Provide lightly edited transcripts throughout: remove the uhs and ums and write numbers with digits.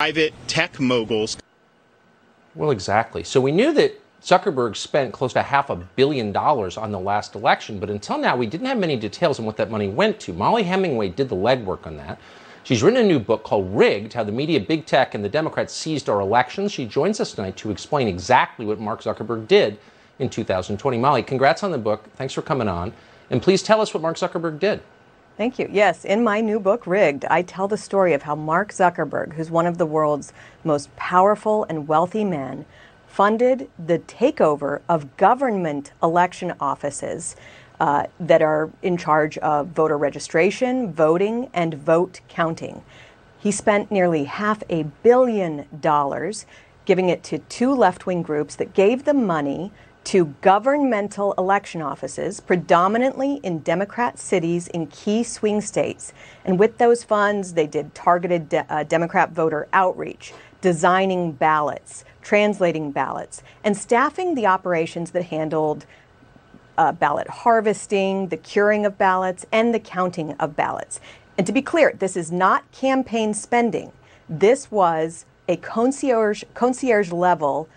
private tech moguls. Well, exactly. So we knew that Zuckerberg spent close to $500 million on the last election, but until now we didn't have many details on what that money went to. Molly Hemingway did the legwork on that. She's written a new book called Rigged, How the Media, Big Tech, and the Democrats Seized Our Elections. She joins us tonight to explain exactly what Mark Zuckerberg did in 2020. Molly, congrats on the book. Thanks for coming on. And please tell us what Mark Zuckerberg did. Thank you. Yes, in my new book, Rigged, I tell the story of how Mark Zuckerberg, who's one of the world's most powerful and wealthy men, funded the takeover of government election offices that are in charge of voter registration, voting, and vote counting. He spent nearly $500 million giving it to two left-wing groups that gave the money to governmental election offices, predominantly in Democrat cities in key swing states. And with those funds, they did targeted Democrat voter outreach, designing ballots, translating ballots, and staffing the operations that handled ballot harvesting, the curing of ballots, and the counting of ballots. And to be clear, this is not campaign spending. This was a concierge level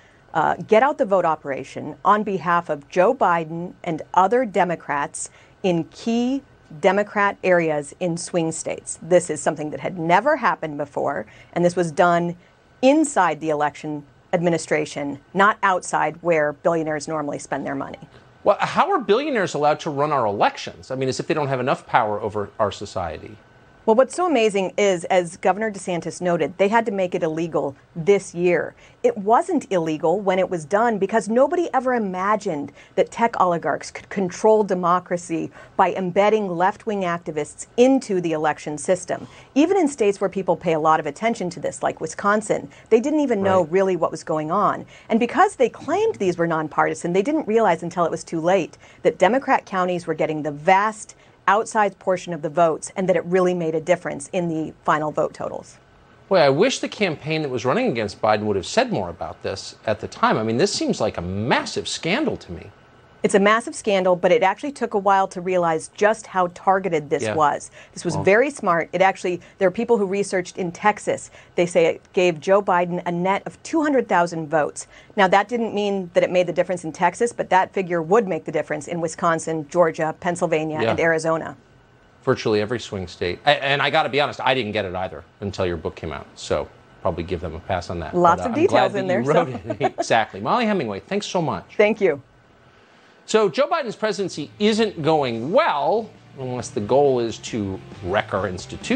get out the vote operation on behalf of Joe Biden and other Democrats in key Democrat areas in swing states. This is something that had never happened before, and this was done inside the election administration, not outside where billionaires normally spend their money. Well, how are billionaires allowed to run our elections? I mean, as if they don't have enough power over our society. Well, what's so amazing is, as Governor DeSantis noted, they had to make it illegal this year. It wasn't illegal when it was done because nobody ever imagined that tech oligarchs could control democracy by embedding left-wing activists into the election system. Even in states where people pay a lot of attention to this, like Wisconsin, they didn't even know really what was going on. And because they claimed these were nonpartisan, they didn't realize until it was too late that Democrat counties were getting the vast outsized portion of the votes, and that it really made a difference in the final vote totals. Boy, I wish the campaign that was running against Biden would have said more about this at the time. I mean, this seems like a massive scandal to me. It's a massive scandal, but it actually took a while to realize just how targeted this was. This was very smart. There are people who researched in Texas. They say it gave Joe Biden a net of 200,000 votes. Now, that didn't mean that it made the difference in Texas, but that figure would make the difference in Wisconsin, Georgia, Pennsylvania, and Arizona. Virtually every swing state. And I got to be honest, I didn't get it either until your book came out. So probably give them a pass on that. Lots of details in there. You wrote it. Exactly. Molly Hemingway, thanks so much. Thank you. So Joe Biden's presidency isn't going well unless the goal is to wreck our institutions.